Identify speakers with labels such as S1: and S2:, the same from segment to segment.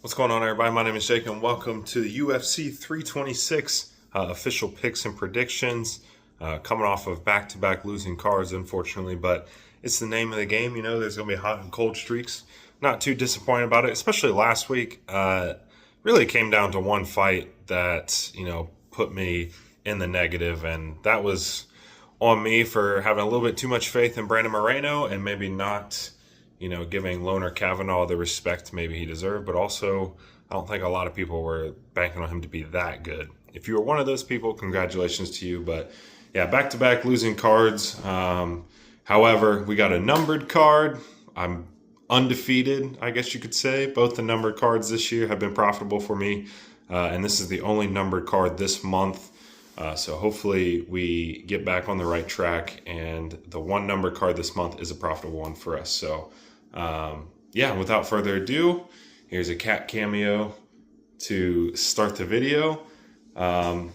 S1: What's going on, everybody? My name is Jake, and welcome to the UFC 326 official picks and predictions. Coming off of back-to-back losing cards, unfortunately, but it's the name of the game. You know, there's going to be hot and cold streaks. Not too disappointed about it, especially last week. Really came down to one fight that, put me in the negative, and that was on me for having a little bit too much faith in Brandon Moreno and maybe not giving Loner Kavanaugh the respect maybe he deserved, but also I don't think a lot of people were banking on him to be that good. If you were one of those people, congratulations to you. But yeah, back-to-back losing cards. However, we got a numbered card. I'm undefeated, I guess you could say. Both the numbered cards this year have been profitable for me, and this is the only numbered card this month. So hopefully we get back on the right track, and the one numbered card this month is a profitable one for us. So without further ado, here's a cat cameo to start the video.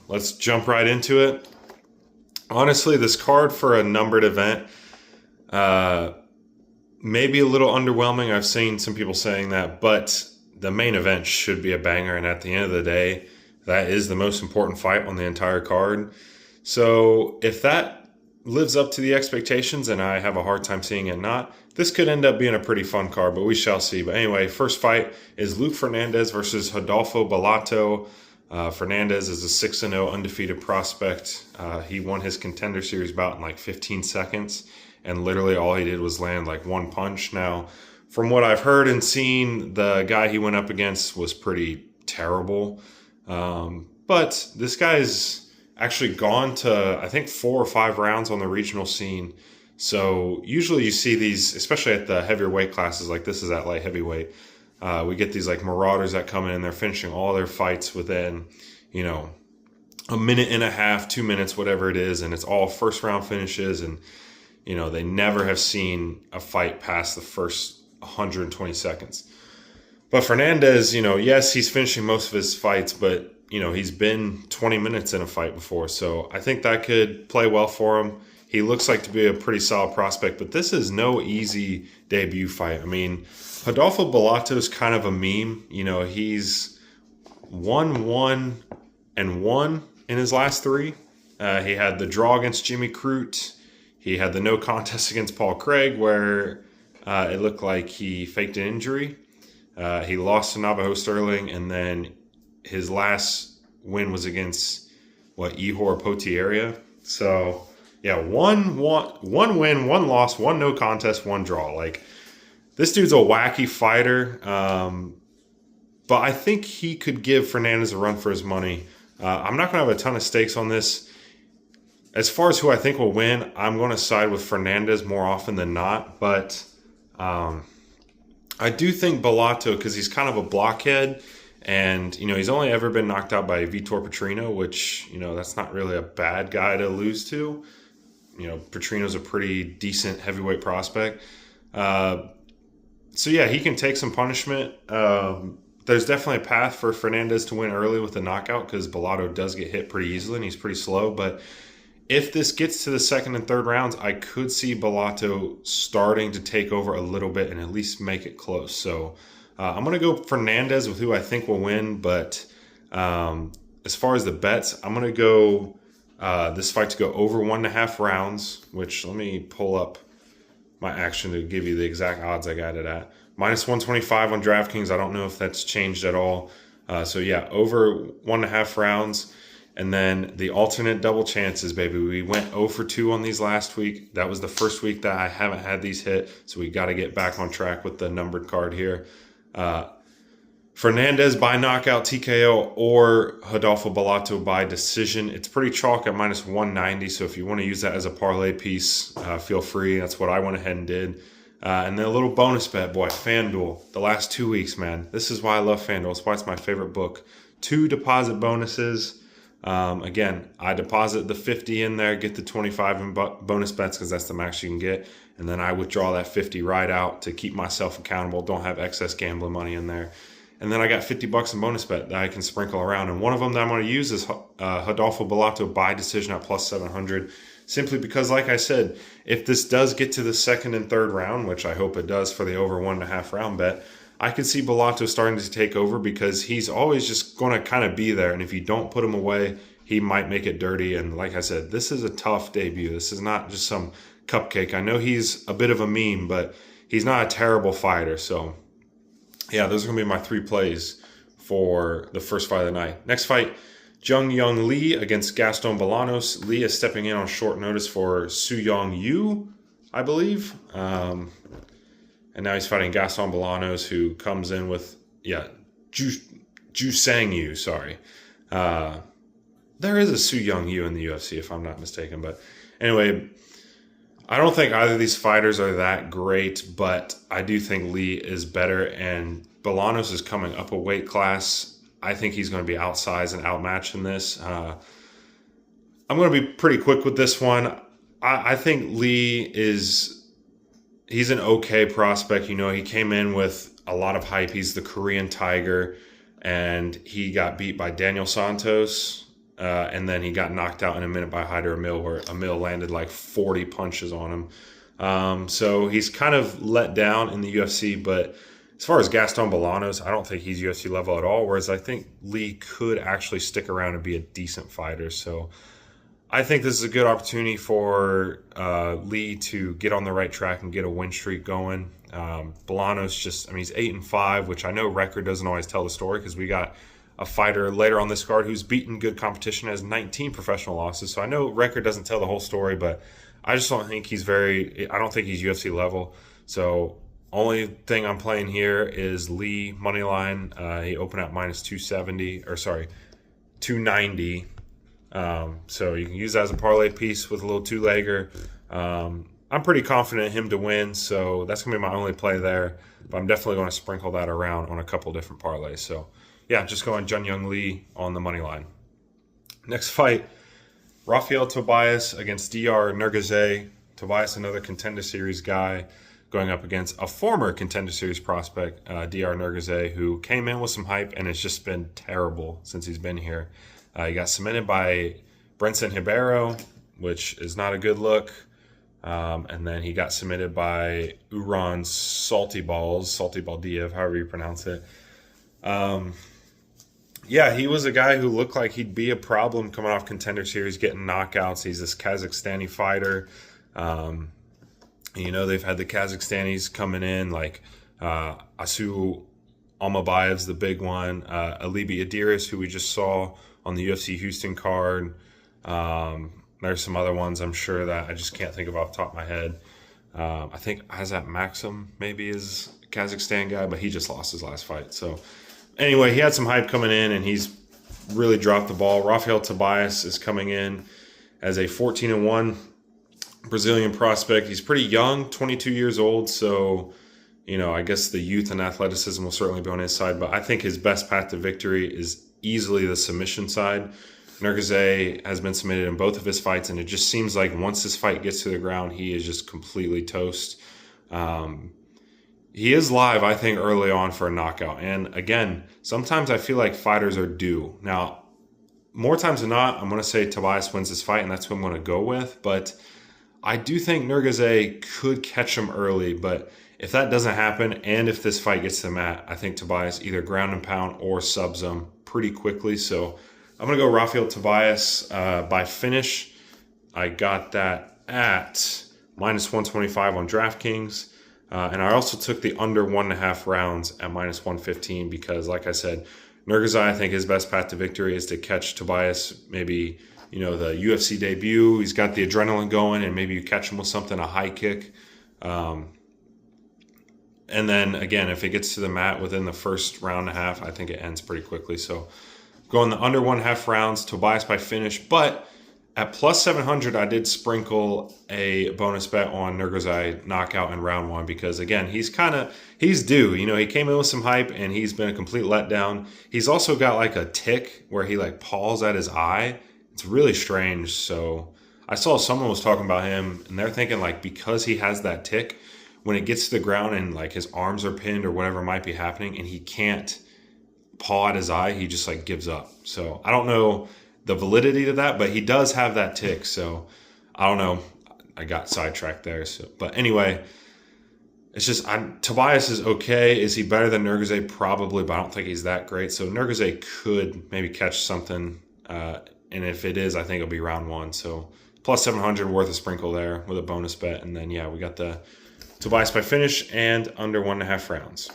S1: Let's jump right into it. Honestly, this card for a numbered event may be a little underwhelming. I've seen some people saying that, but the main event should be a banger, and at the end of the day, that is the most important fight on the entire card. So if that lives up to the expectations, and I have a hard time seeing it not, this could end up being a pretty fun card, but we shall see. But anyway, first fight is Luke Fernandez versus Rodolfo Bellato. Fernandez is a 6-0 undefeated prospect. He won his Contender Series bout in like 15 seconds, and literally all he did was land like one punch. Now, from what I've heard and seen, the guy he went up against was pretty terrible. But this guy's actually gone to, I think, 4 or 5 rounds on the regional scene. So usually you see these, especially at the heavier weight classes, like this is at light heavyweight. We get these like marauders that come in and they're finishing all their fights within, a minute and a half, 2 minutes, whatever it is. And it's all first round finishes. And, they never have seen a fight past the first 120 seconds. But Fernandez, yes, he's finishing most of his fights, but, he's been 20 minutes in a fight before. So I think that could play well for him. He looks like to be a pretty solid prospect, but this is no easy debut fight. I mean, Rodolfo Bellato is kind of a meme. He's 1-1-1 in his last 3. He had the draw against Jimmy Crute. He had the no contest against Paul Craig where it looked like he faked an injury. He lost to Navajo Sterling, and then his last win was against Ihor Potieria. So yeah, one win, 1 loss, 1 no contest, 1 draw. Like, this dude's a wacky fighter, but I think he could give Fernandez a run for his money. I'm not going to have a ton of stakes on this. As far as who I think will win, I'm going to side with Fernandez more often than not, but I do think Bellato, because he's kind of a blockhead, and, he's only ever been knocked out by Vitor Petrino, which, that's not really a bad guy to lose to. Petrino's a pretty decent heavyweight prospect. So, yeah, he can take some punishment. There's definitely a path for Fernandez to win early with a knockout because Bellato does get hit pretty easily and he's pretty slow. But if this gets to the second and third rounds, I could see Bellato starting to take over a little bit and at least make it close. So I'm going to go Fernandez with who I think will win. But as far as the bets, I'm going to go this fight to go over 1.5 rounds, which let me pull up my action to give you the exact odds I got it at. -125 on DraftKings. I don't know if that's changed at all. So yeah, over 1.5 rounds. And then the alternate double chances, baby. We went 0 for 2 on these last week. That was the first week that I haven't had these hit. So we got to get back on track with the numbered card here. Fernandez by knockout TKO or Rodolfo Bellato by decision. It's pretty chalk at -190. So if you want to use that as a parlay piece, feel free. That's what I went ahead and did. And then a little bonus bet, boy, FanDuel. The last 2 weeks, man. This is why I love FanDuel. It's why it's my favorite book. 2 deposit bonuses. Again, I deposit the 50 in there, get the 25 in bonus bets because that's the max you can get. And then I withdraw that 50 right out to keep myself accountable. Don't have excess gambling money in there. And then I got $50 in bonus bet that I can sprinkle around. And one of them that I'm going to use is Rodolfo Bellato by decision at +700. Simply because, like I said, if this does get to the second and third round, which I hope it does for the over 1.5 round bet, I could see Bellato starting to take over because he's always just going to kind of be there. And if you don't put him away, he might make it dirty. And like I said, this is a tough debut. This is not just some cupcake. I know he's a bit of a meme, but he's not a terrible fighter. So, yeah, those are going to be my 3 plays for the first fight of the night. Next fight, Jung Young Lee against Gaston Bolanos. Lee is stepping in on short notice for Su Yong Yu, I believe. And now he's fighting Gaston Bolanos, who comes in with, Ju Sang Yu, sorry. There is a Su Yong Yu in the UFC, if I'm not mistaken. But anyway, I don't think either of these fighters are that great, but I do think Lee is better, and Bolanos is coming up a weight class. I think he's going to be outsized and outmatched in this. I'm going to be pretty quick with this one. I think Lee he's an okay prospect. You know, he came in with a lot of hype. He's the Korean Tiger, and he got beat by Daniel Santos, and then he got knocked out in a minute by Hyder Emil, where Emil landed like 40 punches on him. So he's kind of let down in the UFC, but as far as Gaston Bolanos, I don't think he's UFC level at all, whereas I think Lee could actually stick around and be a decent fighter. So I think this is a good opportunity for Lee to get on the right track and get a win streak going. Bolanos he's 8-5, which I know record doesn't always tell the story, because we got a fighter later on this card who's beaten good competition, has 19 professional losses. So I know record doesn't tell the whole story, but I just don't think I don't think he's UFC level. So only thing I'm playing here is Lee money line. He opened at -290. So you can use that as a parlay piece with a little 2-legger. I'm pretty confident in him to win, so that's going to be my only play there. But I'm definitely going to sprinkle that around on a couple different parlays. So, yeah, just going Jun Young Lee on the money line. Next fight, Rafael Tobias against DR Nurgaze. Tobias, another Contender Series guy, going up against a former Contender Series prospect, DR Nurgaze, who came in with some hype and has just been terrible since he's been here. He got submitted by Brenson Ribeiro, which is not a good look. And then he got submitted by Uran Salty Baldiev, however you pronounce it. He was a guy who looked like he'd be a problem coming off Contender Series, getting knockouts. He's this Kazakhstani fighter. They've had the Kazakhstanis coming in, like Asu Almabayev's the big one. Alibi Adiris, who we just saw on the UFC Houston card. There's some other ones I'm sure that I just can't think of off the top of my head. I think Azat Maxim maybe is a Kazakhstan guy, but he just lost his last fight. So anyway, he had some hype coming in, and he's really dropped the ball. Rafael Tobias is coming in as a 14-1 Brazilian prospect. He's pretty young, 22 years old, so I guess the youth and athleticism will certainly be on his side, but I think his best path to victory is easily the submission side. Nurgaze has been submitted in both of his fights, and it just seems like once this fight gets to the ground, he is just completely toast. He is live, I think, early on for a knockout. And again, sometimes I feel like fighters are due. Now, more times than not, I'm going to say Tobias wins this fight, and that's who I'm going to go with. But I do think Nurgaze could catch him early, but if that doesn't happen, and if this fight gets to the mat, I think Tobias either ground and pound or subs him pretty quickly. So I'm going to go Rafael Tobias by finish. I got that at -125 on DraftKings. And I also took the under 1.5 rounds at -115 because, like I said, Nurgaze, I think his best path to victory is to catch Tobias, maybe, the UFC debut. He's got the adrenaline going, and maybe you catch him with something, a high kick. And then, again, if it gets to the mat within the first round and a half, I think it ends pretty quickly. So going the under 1.5 rounds, Tobias by finish. But at +700, I did sprinkle a bonus bet on Nurgaze knockout in round one because, again, he's due. He came in with some hype, and he's been a complete letdown. He's also got like a tick where he like paws at his eye. It's really strange. So I saw someone was talking about him, and they're thinking like because he has that tick, when it gets to the ground and like his arms are pinned or whatever might be happening, and he can't paw at his eye, he just like gives up. So I don't know the validity to that, but he does have that tick. So I don't know. I got sidetracked there. But anyway, It's just Tobias is okay. Is he better than Nurgaze? Probably, but I don't think he's that great. So Nurgaze could maybe catch something, and if it is, I think it'll be round one. So plus 700 worth a sprinkle there with a bonus bet, and then yeah, we got the Tobias by finish and under 1.5 rounds.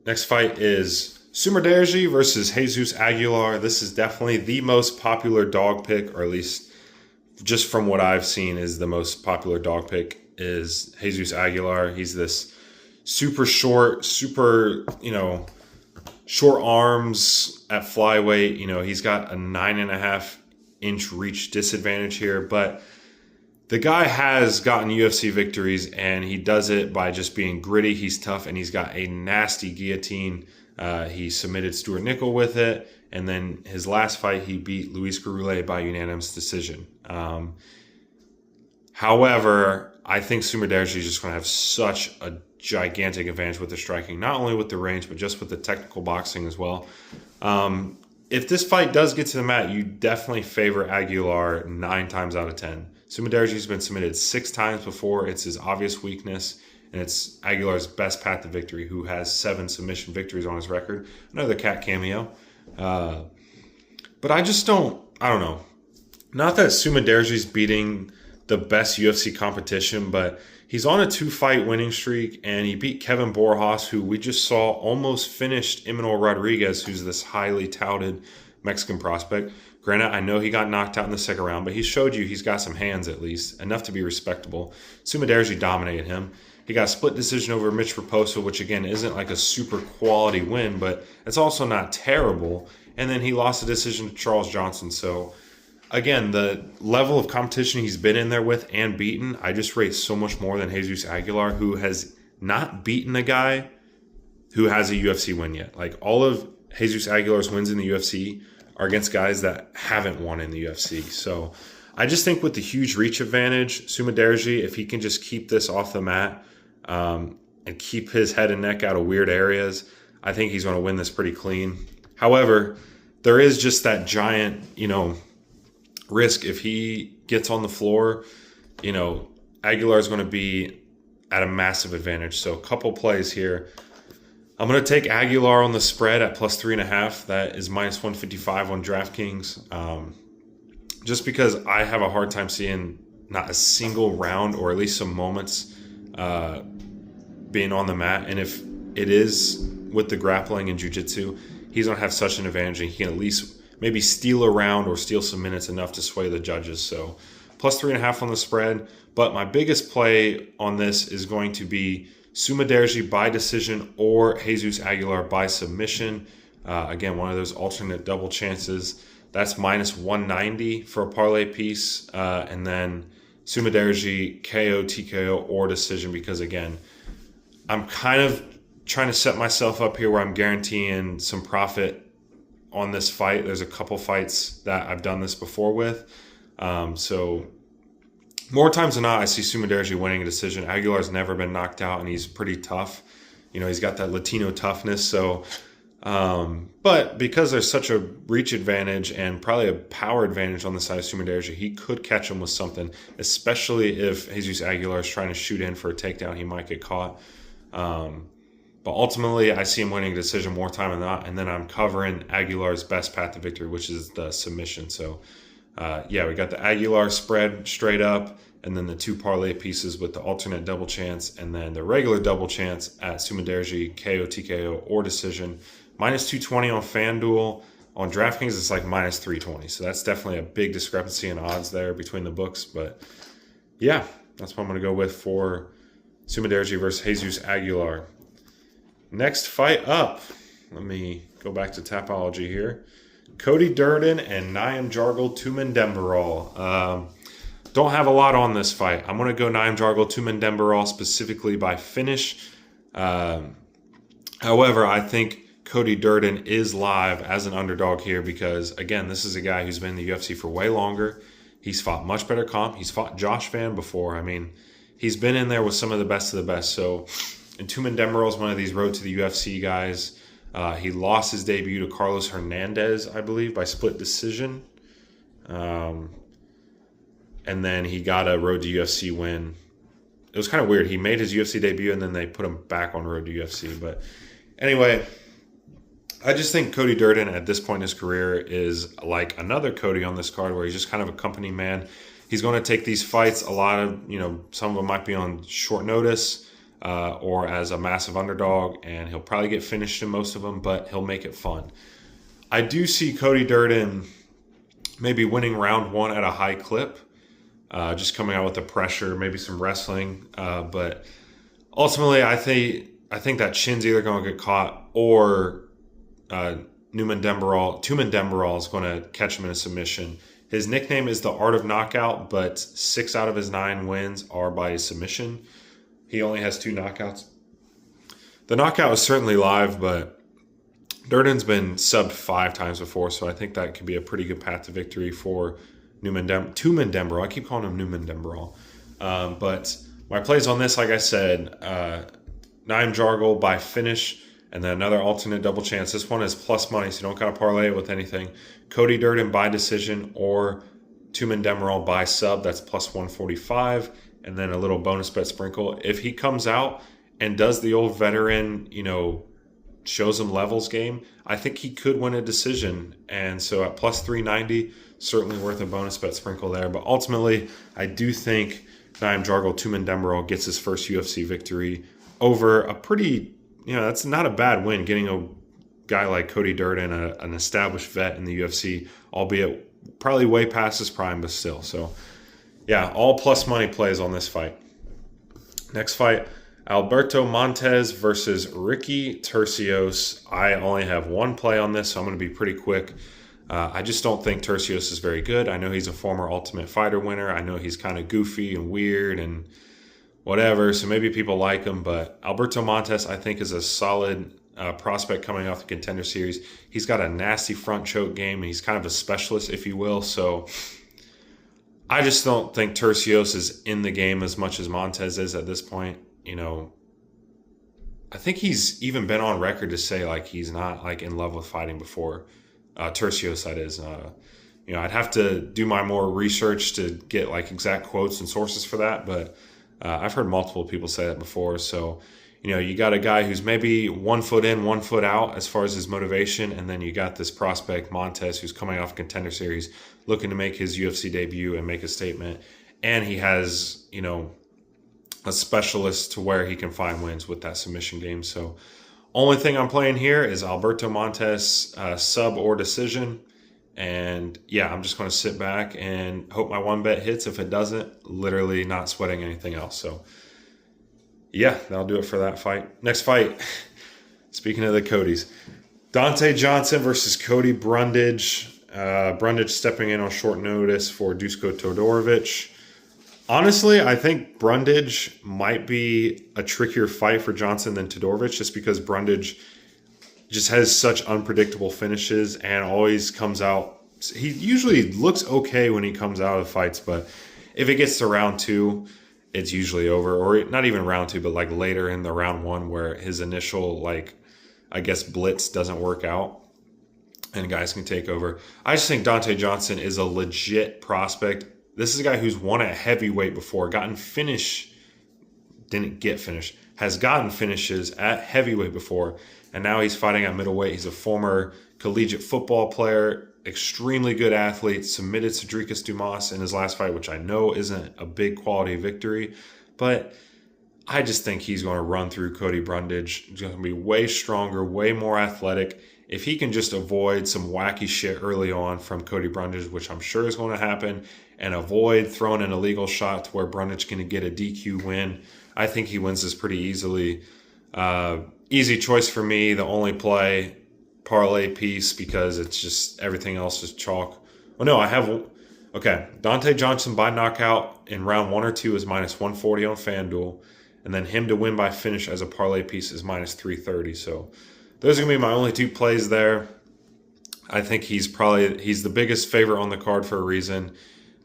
S1: Next fight is Sumerderji versus Jesus Aguilar. This is definitely the most popular dog pick, or at least just from what I've seen is the most popular dog pick is Jesus Aguilar. He's this super short, super, short arms at flyweight. He's got a 9.5-inch reach disadvantage here, but the guy has gotten UFC victories, and he does it by just being gritty. He's tough, and he's got a nasty guillotine. He submitted Stuart Nickel with it, and then his last fight, he beat Luis Gurule by unanimous decision. However, I think Sumerderji is just going to have such a gigantic advantage with the striking, not only with the range, but just with the technical boxing as well. If this fight does get to the mat, you definitely favor Aguilar 9 times out of 10. Sumerderji's been submitted 6 times before. It's his obvious weakness, and it's Aguilar's best path to victory, who has 7 submission victories on his record. Another cat cameo. But I don't know. Not that Sumerderji's beating the best UFC competition, but he's on a 2-fight winning streak, and he beat Kevin Borjas, who we just saw almost finished Imanol Rodriguez, who's this highly touted Mexican prospect. Granted, I know he got knocked out in the second round, but he showed you he's got some hands at least, enough to be respectable. Sumerderji dominated him. He got a split decision over Mitch Raposo, which again isn't like a super quality win, but it's also not terrible. And then he lost a decision to Charles Johnson. So again, the level of competition he's been in there with and beaten, I just rate so much more than Jesus Aguilar, who has not beaten a guy who has a UFC win yet. Like all of Jesus Aguilar's wins in the UFC are against guys that haven't won in the UFC. So I just think with the huge reach advantage, Sumerderji, if he can just keep this off the mat and keep his head and neck out of weird areas, I think he's going to win this pretty clean. However, there is just that giant, risk. If he gets on the floor, Aguilar is going to be at a massive advantage. So a couple plays here. I'm going to take Aguilar on the spread at plus 3.5. That is minus 155 on DraftKings. Just because I have a hard time seeing not a single round or at least some moments being on the mat. And if it is with the grappling and jiu-jitsu, he's going to have such an advantage, and he can at least maybe steal a round or steal some minutes enough to sway the judges. So plus 3.5 on the spread. But my biggest play on this is going to be Sumerderji by decision or Jesus Aguilar by submission. Again, one of those alternate double chances. That's minus 190 for a parlay piece. And then Sumerderji, KO, TKO, or decision, because again, I'm kind of trying to set myself up here where I'm guaranteeing some profit on this fight. There's a couple fights that I've done this before with. So more times than not, I see Sumerderji winning a decision. Aguilar's never been knocked out, and he's pretty tough. He's got that Latino toughness. So, but because there's such a reach advantage and probably a power advantage on the side of Sumerderji, he could catch him with something, especially if Jesus Aguilar is trying to shoot in for a takedown. He might get caught. But ultimately, I see him winning a decision more time than not, and then I'm covering Aguilar's best path to victory, which is the submission. So, we got the Aguilar spread straight up, and then the 2 parlay pieces with the alternate double chance, and then the regular double chance at Sumerderji, KO, TKO, or decision. Minus 220 on FanDuel. On DraftKings, it's like minus 320. So that's definitely a big discrepancy in odds there between the books. But yeah, that's what I'm going to go with for Sumerderji versus Jesus Aguilar. Next fight up, let me go back to Tapology here. Cody Durden and Naim Jargal Tumendemberal. Don't have a lot on this fight. I'm going to go Naim Jargal Tumendemberal specifically by finish. However, I think Cody Durden is live as an underdog here because, again, this is a guy who's been in the UFC for way longer. He's fought much better comp. He's fought Josh Van before. I mean, he's been in there with some of the best. So, and Tumendemberal is one of these road to the UFC guys. He lost his debut to Carlos Hernandez, I believe, by split decision. And then he got a road to UFC win it was kind of weird. He made his UFC debut and then they put him back on road to UFC. But anyway, I just think Cody Durden at this point in his career is like another Cody on this card where he's just kind of a company man. He's going to take these fights. A lot of, some of them might be on short notice or as a massive underdog, and he'll probably get finished in most of them, but he'll make it fun. I do see Cody Durden maybe winning round one at a high clip, just coming out with the pressure, maybe some wrestling. But ultimately, I think that chin's either going to get caught or Tumen Demirel is going to catch him in a submission. His nickname is the Art of Knockout, but 6 out of his 9 wins are by submission. He only has 2 knockouts. The knockout is certainly live, but Durden's been subbed 5 times before, so I think that could be a pretty good path to victory for Tumen Demirel. I keep calling him Tumen Demirel. But my plays on this, like I said, Naim Jargal by finish, and then another alternate double chance. This one is plus money, so you don't got to parlay it with anything. Cody Durden by decision or Tumen Demirel by sub. That's plus 145, and then a little bonus bet sprinkle. If he comes out and does the old veteran, shows him levels game, I think he could win a decision. And so at plus 390, certainly worth a bonus bet sprinkle there. But ultimately, I do think Naim Jargal, Tumen Demirel gets his first UFC victory over a pretty, that's not a bad win, getting a guy like Cody Durden, an established vet in the UFC, albeit probably way past his prime, but still. So, yeah, all plus money plays on this fight. Next fight, Alberto Montes versus Ricky Turcios. I only have one play on this, so I'm going to be pretty quick. I just don't think Turcios is very good. I know he's a former Ultimate Fighter winner. I know he's kind of goofy and weird and whatever, so maybe people like him. But Alberto Montes, I think, is a solid prospect coming off the Contender Series. He's got a nasty front choke game, and he's kind of a specialist, if you will. So I just don't think Turcios is in the game as much as Montes is at this point. I think he's even been on record to say like he's not like in love with fighting before. Turcios, that is. I'd have to do my more research to get like exact quotes and sources for that, but I've heard multiple people say that before. So, you got a guy who's maybe 1 foot in, 1 foot out as far as his motivation, and then you got this prospect Montes who's coming off Contender Series, looking to make his UFC debut and make a statement, and he has a specialist to where he can find wins with that submission game. So only thing I'm playing here is Alberto Montes sub or decision. And yeah, I'm just going to sit back and hope my one bet hits. If it doesn't, literally not sweating anything else. So yeah, that'll do it for that fight. Next fight, speaking of the Codys, Dante Johnson versus Cody Brundage. Brundage stepping in on short notice for Dusko Todorovic. Honestly, I think Brundage might be a trickier fight for Johnson than Todorovic, just because Brundage just has such unpredictable finishes and always comes out. He usually looks okay when he comes out of fights, but if it gets to round 2, it's usually over. Or not even round 2, but like later in the round 1 where his initial, blitz doesn't work out and guys can take over. I just think Dante Johnson is a legit prospect. This is a guy who's won at heavyweight before, has gotten finishes at heavyweight before, and now he's fighting at middleweight. He's a former collegiate football player, extremely good athlete, submitted Cedricus Dumas in his last fight, which I know isn't a big quality victory, but I just think he's going to run through Cody Brundage. He's going to be way stronger, way more athletic. If he can just avoid some wacky shit early on from Cody Brundage, which I'm sure is going to happen, and avoid throwing an illegal shot to where Brundage can get a DQ win, I think he wins this pretty easily. Easy choice for me. The only play, parlay piece, because it's just everything else is chalk. Oh no, I have. Okay, Dante Johnson by knockout in round 1 or 2 is minus 140 on FanDuel, and then him to win by finish as a parlay piece is minus 330. So those are gonna be my only 2 plays there. I think he's the biggest favorite on the card for a reason.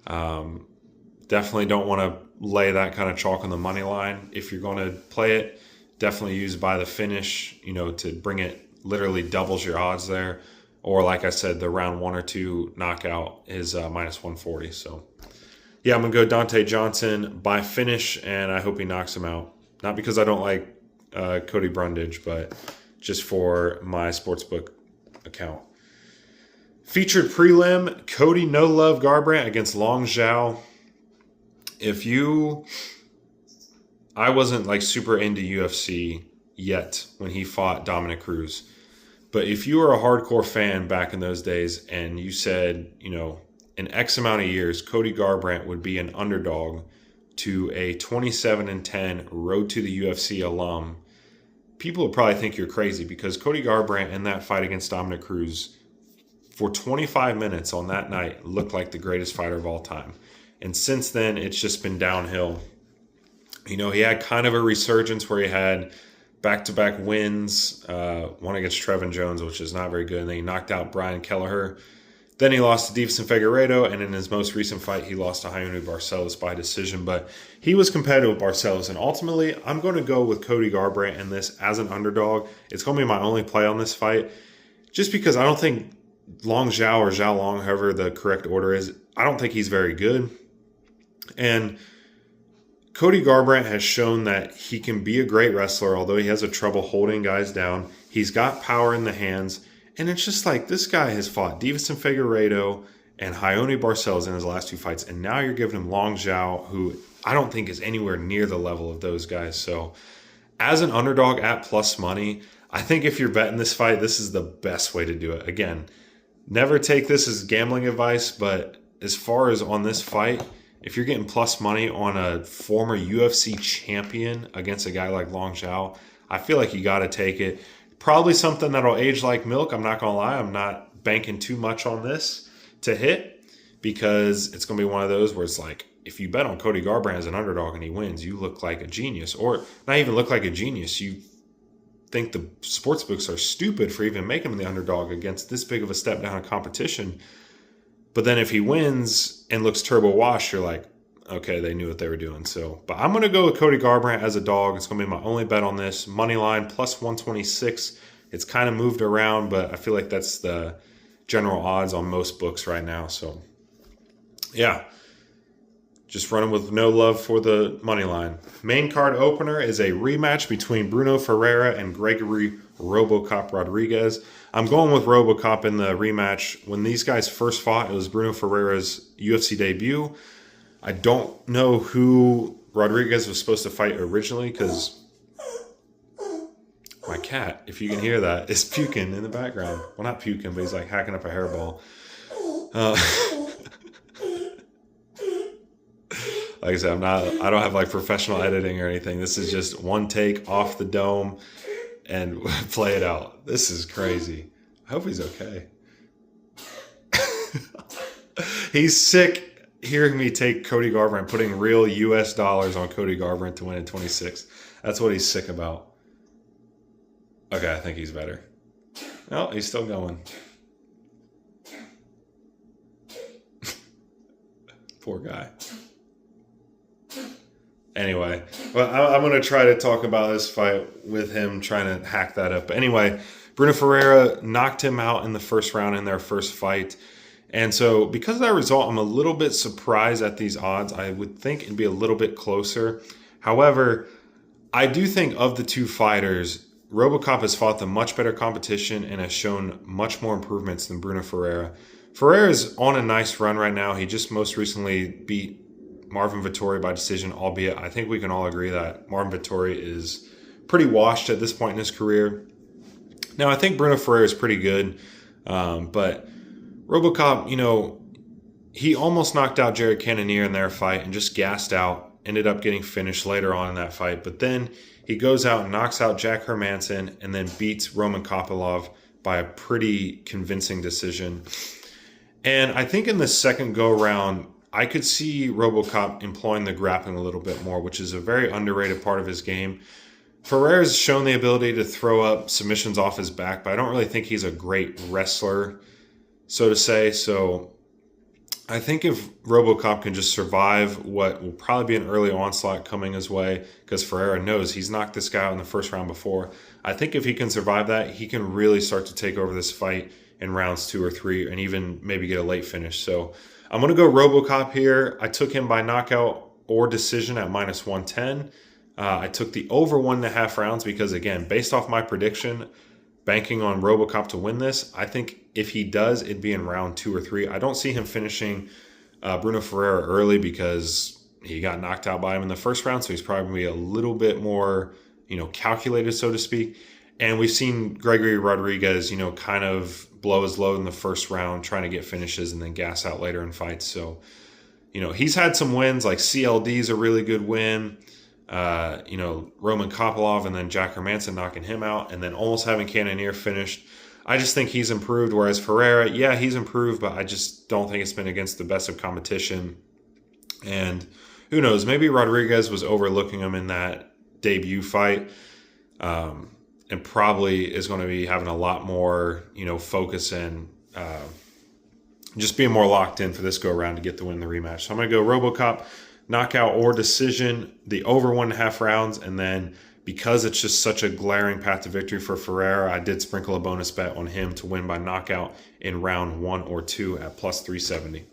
S1: Definitely don't want to lay that kind of chalk on the money line. If you're going to play it, definitely use by the finish, to bring it literally doubles your odds there. Or like I said, the round 1 or 2 knockout is minus 140. So Yeah, I'm going to go Dante Johnson by finish, and I hope he knocks him out. Not because I don't like Cody Brundage, but just for my sportsbook account. Featured prelim, Cody No Love Garbrandt against Long Zhao. I wasn't like super into UFC yet when he fought Dominic Cruz. But if you were a hardcore fan back in those days and you said, in X amount of years, Cody Garbrandt would be an underdog to a 27-10 road to the UFC alum, people would probably think you're crazy, because Cody Garbrandt in that fight against Dominic Cruz for 25 minutes on that night looked like the greatest fighter of all time. And since then, it's just been downhill. He had kind of a resurgence where he had back-to-back wins, one against Trevin Jones, which is not very good, and then he knocked out Brian Kelleher. Then he lost to Deiveson Figueiredo, and in his most recent fight, he lost to Raoni Barcelos by decision. But he was competitive with Barcelos, and ultimately, I'm going to go with Cody Garbrandt in this as an underdog. It's going to be my only play on this fight, just because I don't think Long Zhao or Zhao Long, however the correct order is, I don't think he's very good. And Cody Garbrandt has shown that he can be a great wrestler, although he has a trouble holding guys down. He's got power in the hands. And it's just like, this guy has fought Deiveson Figueiredo and Raoni Barcelos in his last two fights. And now you're giving him Long Zhao, who I don't think is anywhere near the level of those guys. So as an underdog at plus money, I think if you're betting this fight, this is the best way to do it. Again, never take this as gambling advice, but as far as on this fight, if you're getting plus money on a former UFC champion against a guy like Long Zhao, I feel like you got to take it. Probably something that'll age like milk. I'm not going to lie. I'm not banking too much on this to hit, because it's going to be one of those where it's like, if you bet on Cody Garbrandt as an underdog and he wins, you look like a genius. Or not even look like a genius. You think the sportsbooks are stupid for even making him the underdog against this big of a step down in competition. But then if he wins and looks turbo washed, you're like, okay, they knew what they were doing. So, but I'm going to go with Cody Garbrandt as a dog. It's going to be my only bet on this. Money line plus 126. It's kind of moved around, but I feel like that's the general odds on most books right now. So, yeah, just running with no love for the money line. Main card opener is a rematch between Bruno Ferreira and Gregory RoboCop Rodriguez. I'm going with RoboCop in the rematch. When these guys first fought, it was Bruno Ferreira's UFC debut. I don't know who Rodriguez was supposed to fight originally, because my cat, if you can hear that, is puking in the background. Well, not puking, but he's like hacking up a hairball. Like I said, I don't have like professional editing or anything. This is just one take off the dome and play it out. This is crazy. I hope he's okay. He's sick hearing me take Cody Garbrandt, putting real US dollars on Cody Garbrandt to win in 26. That's what he's sick about. Okay, I think he's better. Oh, he's still going. Poor guy. Anyway, well, I'm going to try to talk about this fight with him trying to hack that up. But anyway, Bruno Ferreira knocked him out in the first round in their first fight. And so because of that result, I'm a little bit surprised at these odds. I would think it'd be a little bit closer. However, I do think of the two fighters, RoboCop has fought the much better competition and has shown much more improvements than Bruno Ferreira. Ferreira is on a nice run right now. He just most recently beat Marvin Vettori by decision, albeit I think we can all agree that Marvin Vettori is pretty washed at this point in his career. Now, I think Bruno Ferreira is pretty good, but RoboCop, he almost knocked out Jared Cannonier in their fight and just gassed out, ended up getting finished later on in that fight. But then he goes out and knocks out Jack Hermanson and then beats Roman Kopylov by a pretty convincing decision. And I think in the second go-around, I could see RoboCop employing the grappling a little bit more, which is a very underrated part of his game. Ferreira's shown the ability to throw up submissions off his back, but I don't really think he's a great wrestler, so to say. So I think if RoboCop can just survive what will probably be an early onslaught coming his way, because Ferreira knows he's knocked this guy out in the first round before, I think if he can survive that, he can really start to take over this fight in rounds 2 or 3 and even maybe get a late finish. So I'm going to go RoboCop here. I took him by knockout or decision at -110. I took the over 1.5 rounds because, again, based off my prediction, banking on RoboCop to win this, I think if he does, it'd be in round 2 or 3. I don't see him finishing Bruno Ferreira early because he got knocked out by him in the first round, so he's probably going to be a little bit more, calculated, so to speak. And we've seen Gregory Rodriguez, kind of blow his load in the first round, trying to get finishes and then gas out later in fights. So, he's had some wins, like CLD's a really good win. Roman Kopylov and then Jack Hermanson knocking him out and then almost having Cannonier finished. I just think he's improved, whereas Ferreira, yeah, he's improved, but I just don't think it's been against the best of competition. And who knows, maybe Rodriguez was overlooking him in that debut fight. And probably is going to be having a lot more, focus and just being more locked in for this go around to get the win in the rematch. So I'm going to go RoboCop, knockout or decision, the over 1.5 rounds, and then because it's just such a glaring path to victory for Ferreira, I did sprinkle a bonus bet on him to win by knockout in round 1 or 2 at +370.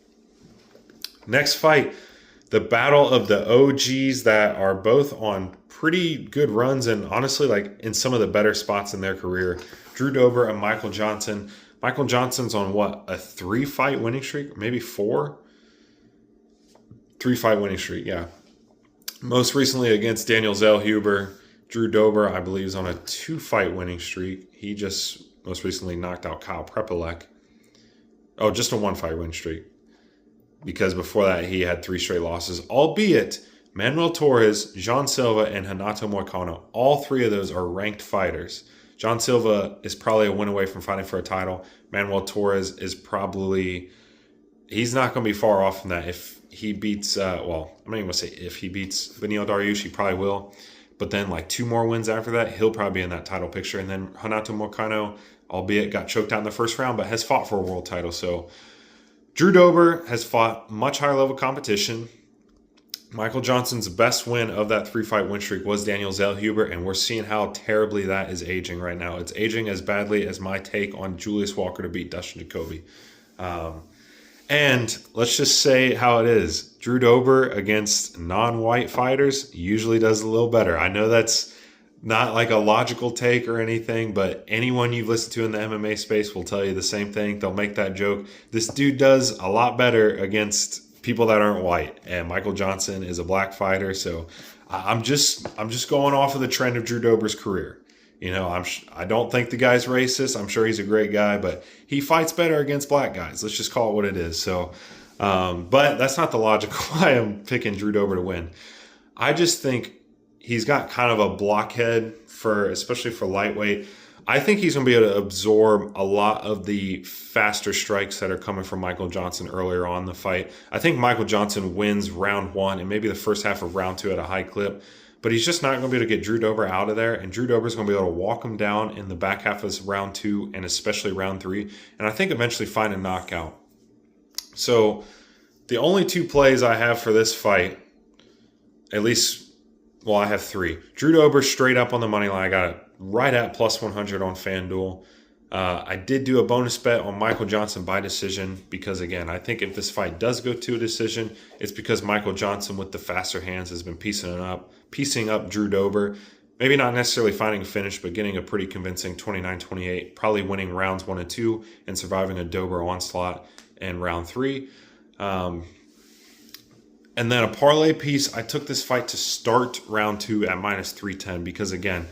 S1: Next fight, the battle of the OGs that are both on pretty good runs and honestly like in some of the better spots in their career. Drew Dober and Michael Johnson. Michael Johnson's on what, a 3-fight winning streak? Maybe 4? 3-fight winning streak, yeah. Most recently against Daniel Zellhuber. Drew Dober, I believe, is on a 2-fight winning streak. He just most recently knocked out Kyle Prepolek. Oh, just a 1-fight winning streak. Because before that, he had 3 straight losses, albeit Manuel Torres, Jean Silva, and Renato Moicano. All 3 of those are ranked fighters. Jean Silva is probably a win away from fighting for a title. Manuel Torres is probably, he's not going to be far off from that. If he beats, I'm not even going to say if he beats Beneil Dariush, he probably will. But then like 2 more wins after that, he'll probably be in that title picture. And then Renato Moicano, albeit got choked out in the first round, but has fought for a world title. So Drew Dober has fought much higher level competition. Michael Johnson's best win of that 3-fight win streak was Daniel Zellhuber, and we're seeing how terribly that is aging right now. It's aging as badly as my take on Julius Walker to beat Dustin Jacoby. And let's just say how it is. Drew Dober against non-white fighters usually does a little better. I know that's not like a logical take or anything, but anyone you've listened to in the MMA space will tell you the same thing. They'll make that joke. This dude does a lot better against people that aren't white, and Michael Johnson is a black fighter. So I'm just going off of the trend of Drew Dober's career. I don't think the guy's racist. I'm sure he's a great guy, but he fights better against black guys. Let's just call it what it is. So, but that's not the logic why I'm picking Drew Dober to win. I just think he's got kind of a blockhead especially for lightweight. I think he's going to be able to absorb a lot of the faster strikes that are coming from Michael Johnson earlier on in the fight. I think Michael Johnson wins round 1 and maybe the first half of round 2 at a high clip, but he's just not going to be able to get Drew Dober out of there, and Drew Dober is going to be able to walk him down in the back half of round 2 and especially round 3, and I think eventually find a knockout. So the only 2 plays I have for this fight, at least, well, I have 3. Drew Dober straight up on the money line. I got it right at +100 on FanDuel. I did do a bonus bet on Michael Johnson by decision because, again, I think if this fight does go to a decision, it's because Michael Johnson with the faster hands has been piecing up Drew Dober. Maybe not necessarily finding a finish, but getting a pretty convincing 29-28, probably winning rounds 1 and 2 and surviving a Dober onslaught in round 3. And then a parlay piece, I took this fight to start round 2 at -310 because, again,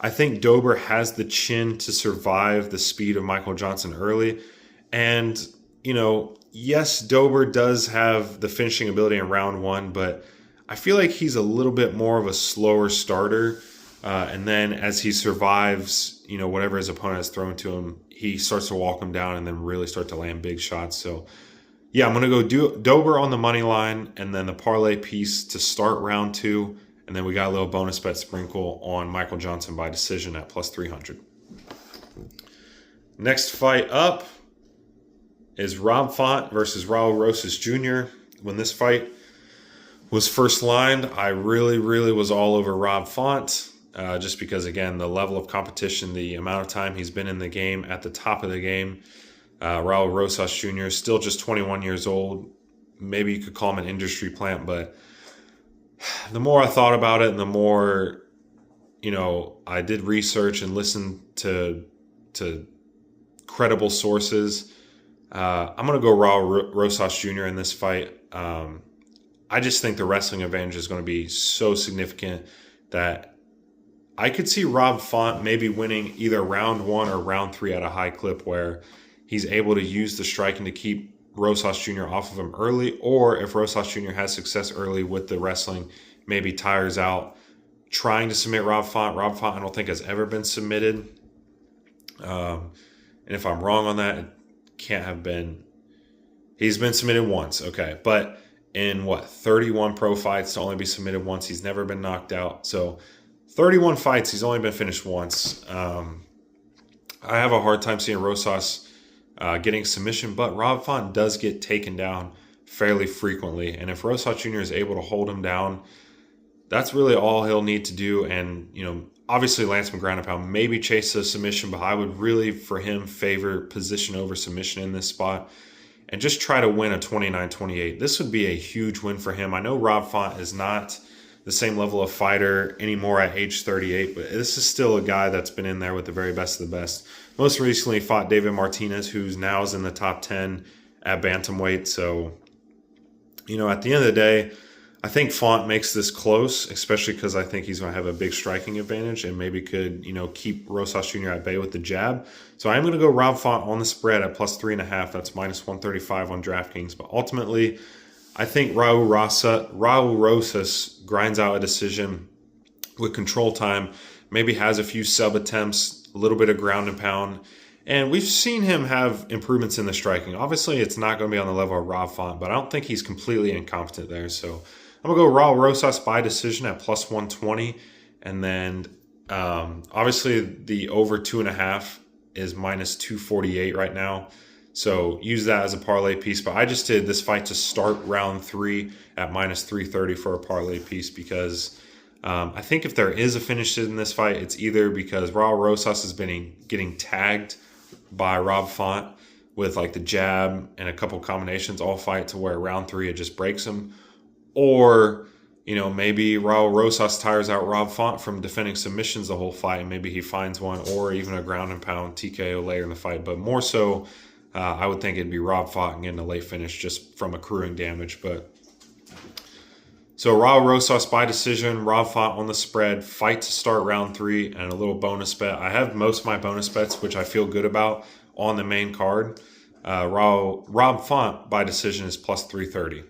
S1: I think Dober has the chin to survive the speed of Michael Johnson early. And, yes, Dober does have the finishing ability in round 1, but I feel like he's a little bit more of a slower starter. And then as he survives, whatever his opponent has thrown to him, he starts to walk him down and then really start to land big shots. So, yeah, I'm going to go Dober on the money line and then the parlay piece to start round 2. And then we got a little bonus bet sprinkle on Michael Johnson by decision at +300. Next fight up is Rob Font versus Raul Rosas Jr. When this fight was first lined, I really, really was all over Rob Font. Just because, again, the level of competition, the amount of time he's been in the game at the top of the game. Raul Rosas Jr. is still just 21 years old. maybe you could call him an industry plant, but the more I thought about it and the more, I did research and listened to credible sources, I'm going to go Raul Rosas Jr. in this fight. I just think the wrestling advantage is going to be so significant that I could see Rob Font maybe winning either round 1 or round 3 at a high clip where he's able to use the striking to keep Rosas Jr. off of him early, or if Rosas Jr. has success early with the wrestling, maybe tires out trying to submit Rob Font. Rob Font, I don't think, has ever been submitted. And if I'm wrong on that, it can't have been. He's been submitted once, okay. But in 31 pro fights to only be submitted once, he's never been knocked out. So 31 fights, he's only been finished once. I have a hard time seeing Rosas getting submission, but Rob Font does get taken down fairly frequently. And if Rosas Jr. is able to hold him down, that's really all he'll need to do. And, obviously Lance McGround and pound maybe chase a submission, but I would really, for him, favor position over submission in this spot and just try to win a 29-28. This would be a huge win for him. I know Rob Font is not the same level of fighter anymore at age 38, but this is still a guy that's been in there with the very best of the best. Most recently fought David Martinez, who's now is in the top 10 at bantamweight. So, at the end of the day, I think Font makes this close, especially because I think he's going to have a big striking advantage and maybe could, keep Rosas Jr. at bay with the jab. So I'm going to go Rob Font on the spread at plus 3.5. That's minus 135 on DraftKings. But ultimately, I think Raul Rosas grinds out a decision with control time, maybe has a few sub attempts, a little bit of ground and pound. And we've seen him have improvements in the striking. Obviously, it's not going to be on the level of Rob Font, but I don't think he's completely incompetent there. So I'm going to go Raul Rosas by decision at plus 120. And then obviously the over 2.5 is minus 248 right now. So use that as a parlay piece. But I just did this fight to start round 3 at minus 330 for a parlay piece because I think if there is a finish in this fight, it's either because Raul Rosas has been getting tagged by Rob Font with like the jab and a couple combinations all fight to where round 3 it just breaks him. Or, maybe Raul Rosas tires out Rob Font from defending submissions the whole fight and maybe he finds one or even a ground and pound TKO later in the fight. But more so, I would think it'd be Rob Font getting a late finish just from accruing damage. But so Raul Rosas by decision, Rob Font on the spread, fight to start round 3, and a little bonus bet. I have most of my bonus bets, which I feel good about, on the main card. Rob Font by decision is plus 330.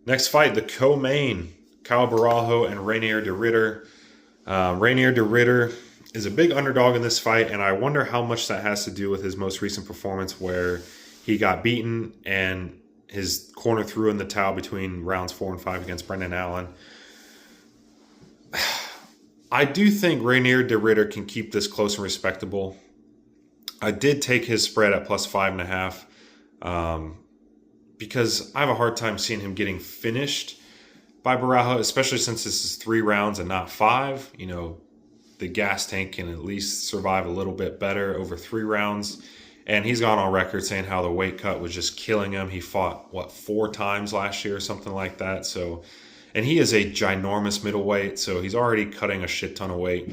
S1: Next fight, the co-main, Kyle Barajo and Reinier de Ridder. Reinier de Ridder is a big underdog in this fight, and I wonder how much that has to do with his most recent performance where he got beaten and his corner threw in the towel between rounds 4 and 5 against Brendan Allen. I do think Reinier de Ridder can keep this close and respectable. I did take his spread at plus 5.5 because I have a hard time seeing him getting finished by Barajo, especially since this is 3 rounds and not 5. The gas tank can at least survive a little bit better over 3 rounds. And he's gone on record saying how the weight cut was just killing him. He fought, 4 times last year or something like that. So, and he is a ginormous middleweight, so he's already cutting a shit ton of weight.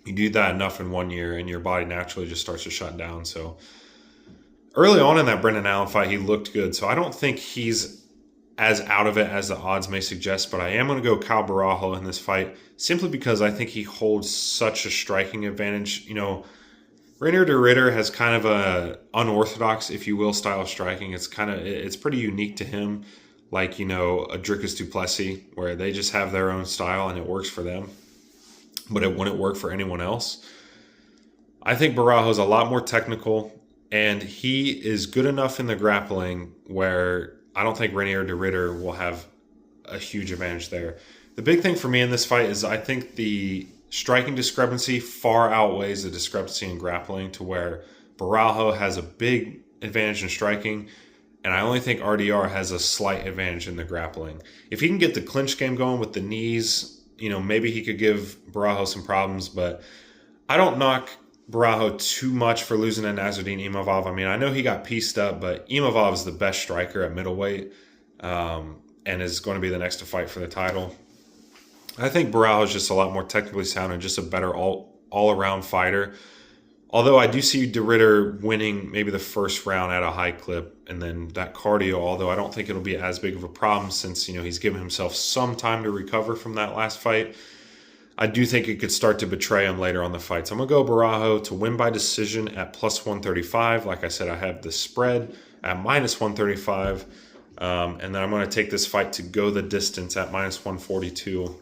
S1: You do that enough in 1 year, and your body naturally just starts to shut down. So early on in that Brendan Allen fight, he looked good. So I don't think he's as out of it as the odds may suggest, but I am going to go Kyle Barajo in this fight simply because I think he holds such a striking advantage. Reinier de Ridder has kind of a unorthodox, if you will, style of striking. It's pretty unique to him, like, a Dricus du Plessis, where they just have their own style and it works for them, but it wouldn't work for anyone else. I think Barajo is a lot more technical, and he is good enough in the grappling where I don't think Reinier de Ridder will have a huge advantage there. The big thing for me in this fight is I think the striking discrepancy far outweighs the discrepancy in grappling to where Barajo has a big advantage in striking, and I only think RDR has a slight advantage in the grappling. If he can get the clinch game going with the knees, maybe he could give Barajo some problems, but I don't knock Barajo too much for losing to Nasruddin Imavov. I mean, I know he got pieced up, but Imavov is the best striker at middleweight, and is going to be the next to fight for the title. I think Barajo is just a lot more technically sound and just a better all-around fighter. Although I do see De Ridder winning maybe the first round at a high clip, and then that cardio, although I don't think it'll be as big of a problem since, he's given himself some time to recover from that last fight. I do think it could start to betray him later on the fight. So I'm going to go Barajo to win by decision at plus 135. Like I said, I have the spread at minus 135. And then I'm going to take this fight to go the distance at minus 142.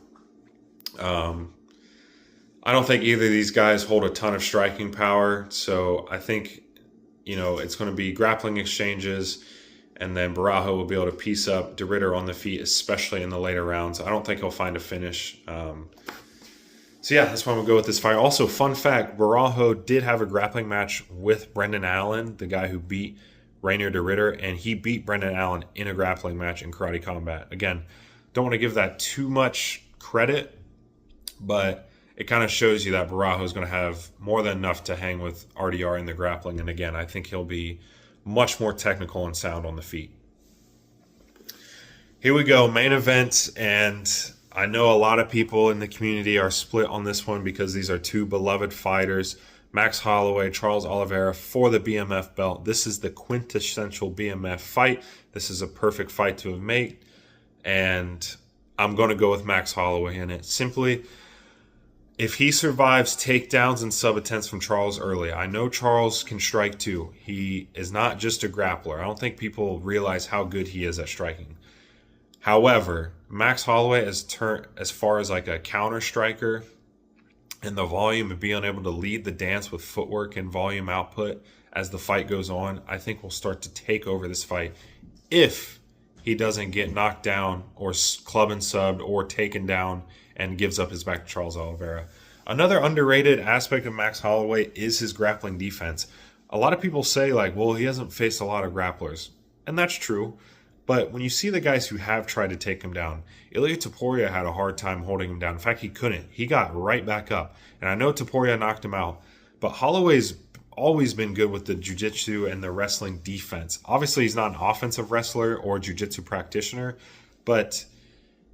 S1: I don't think either of these guys hold a ton of striking power. So I think, it's going to be grappling exchanges. And then Barajo will be able to piece up De Ridder on the feet, especially in the later rounds. I don't think he'll find a finish. So yeah, that's why I'm going to go with this fight. Also, fun fact, Barajo did have a grappling match with Brendan Allen, the guy who beat Rainier De Ridder, and he beat Brendan Allen in a grappling match in Karate Combat. Again, don't want to give that too much credit, but it kind of shows you that Barajo is going to have more than enough to hang with RDR in the grappling. And again, I think he'll be much more technical and sound on the feet. Here we go, main event, and I know a lot of people in the community are split on this one because these are two beloved fighters. Max Holloway, Charles Oliveira for the BMF belt. This is the quintessential BMF fight. This is a perfect fight to have made. And I'm going to go with Max Holloway in it. Simply, if he survives takedowns and sub-attempts from Charles early, I know Charles can strike too. He is not just a grappler. I don't think people realize how good he is at striking. However, Max Holloway, as far as like a counter striker and the volume of being able to lead the dance with footwork and volume output as the fight goes on, I think will start to take over this fight if he doesn't get knocked down or club and subbed or taken down and gives up his back to Charles Oliveira. Another underrated aspect of Max Holloway is his grappling defense. A lot of people say well, he hasn't faced a lot of grapplers. And that's true. But when you see the guys who have tried to take him down, Ilia Topuria had a hard time holding him down. In fact, he couldn't. He got right back up. And I know Topuria knocked him out. But Holloway's always been good with the jiu-jitsu and the wrestling defense. Obviously, he's not an offensive wrestler or jiu-jitsu practitioner. But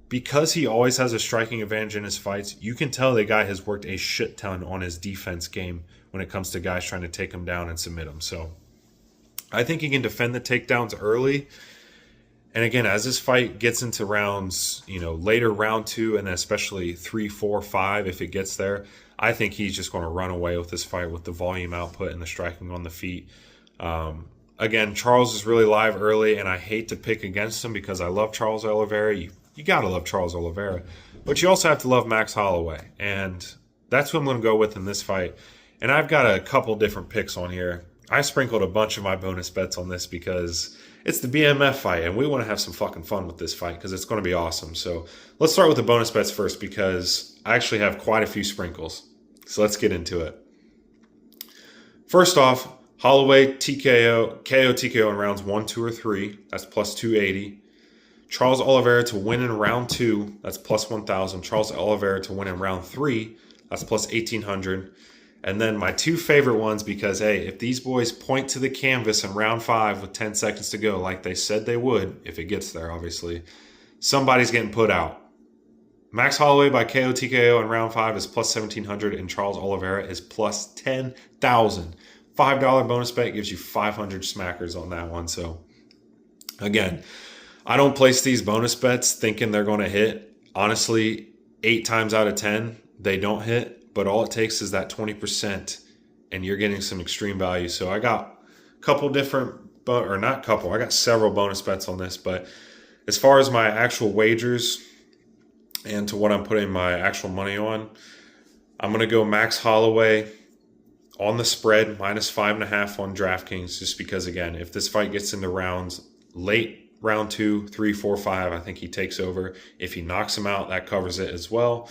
S1: because he always has a striking advantage in his fights, you can tell the guy has worked a shit ton on his defense game when it comes to guys trying to take him down and submit him. So I think he can defend the takedowns early. And again, as this fight gets into rounds, later round 2 and then especially 3, 4, 5, if it gets there, I think he's just going to run away with this fight with the volume output and the striking on the feet. Again, Charles is really live early, and I hate to pick against him because I love Charles Oliveira. You got to love Charles Oliveira. But you also have to love Max Holloway. And that's who I'm going to go with in this fight. And I've got a couple different picks on here. I sprinkled a bunch of my bonus bets on this because it's the BMF fight, and we want to have some fucking fun with this fight because it's going to be awesome. So let's start with the bonus bets first because I actually have quite a few sprinkles. So let's get into it. First off, Holloway TKO, KO TKO in rounds 1, 2, or 3. That's plus 280. Charles Oliveira to win in round 2. That's plus 1,000. Charles Oliveira to win in round 3. That's plus 1,800. And then my two favorite ones because, hey, if these boys point to the canvas in round 5 with 10 seconds to go, like they said they would, if it gets there, obviously, somebody's getting put out. Max Holloway by KO TKO in round 5 is plus 1,700, and Charles Oliveira is plus 10,000. $5 bonus bet gives you 500 smackers on that one. So, again, I don't place these bonus bets thinking they're going to hit. Honestly, 8 times out of 10, they don't hit. But all it takes is that 20%, and you're getting some extreme value. So I got a couple different, I got several bonus bets on this. But as far as my actual wagers and to what I'm putting my actual money on, I'm going to go Max Holloway on the spread, minus 5.5 on DraftKings, just because, again, if this fight gets into rounds late, round 2, 3, 4, 5, I think he takes over. If he knocks him out, that covers it as well.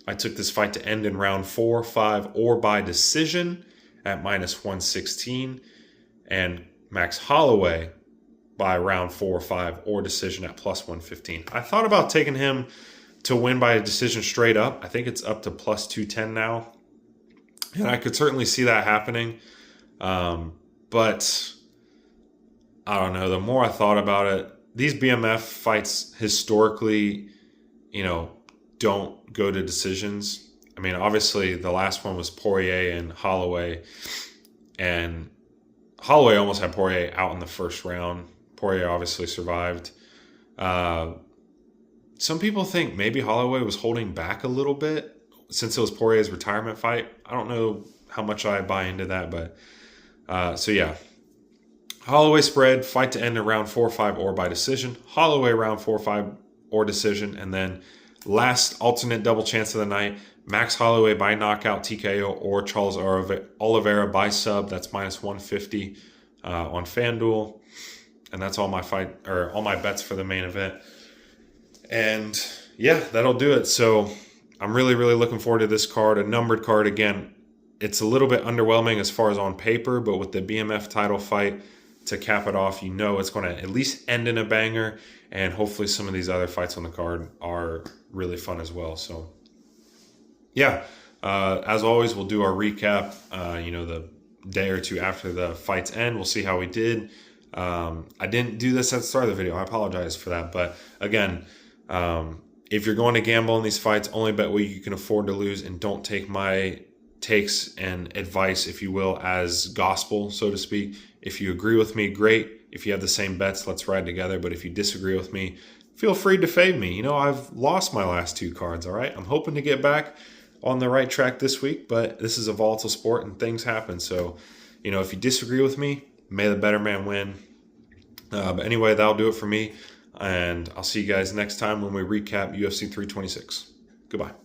S1: I took this fight to end in round 4, 5, or by decision at minus 116. And Max Holloway by round 4, 5, or decision at plus 115. I thought about taking him to win by a decision straight up. I think it's up to plus 210 now. And I could certainly see that happening. But I don't know. The more I thought about it, these BMF fights historically, you know, don't go to decisions. I mean, obviously, the last one was Poirier and Holloway, and Holloway almost had Poirier out in the first round. Poirier obviously survived. Uh, some people think maybe Holloway was holding back a little bit since it was Poirier's retirement fight. I don't know how much I buy into that, but so yeah. Holloway spread, fight to end in round 4-5 or by decision. Holloway round 4-5 or decision. And then last alternate double chance of the night, Max Holloway by knockout TKO or Charles Oliveira by sub. That's minus 150 on FanDuel. And that's all my bets for the main event. And yeah, that'll do it. So I'm really, really looking forward to this card. A numbered card again. It's a little bit underwhelming as far as on paper, but with the BMF title fight to cap it off, you know it's going to at least end in a banger, and hopefully some of these other fights on the card are really fun as well. So yeah, as always, we'll do our recap, the day or two after the fights end. We'll see how we did. I didn't do this at the start of the video. I apologize for that. But again, if you're going to gamble in these fights, only bet what you can afford to lose, and don't take my takes and advice, if you will, as gospel, so to speak. If you agree with me, great. If you have the same bets, let's ride together. But if you disagree with me, feel free to fade me. I've lost my last 2 cards, all right? I'm hoping to get back on the right track this week, but this is a volatile sport and things happen. So, if you disagree with me, may the better man win. But anyway, that'll do it for me. And I'll see you guys next time when we recap UFC 326. Goodbye.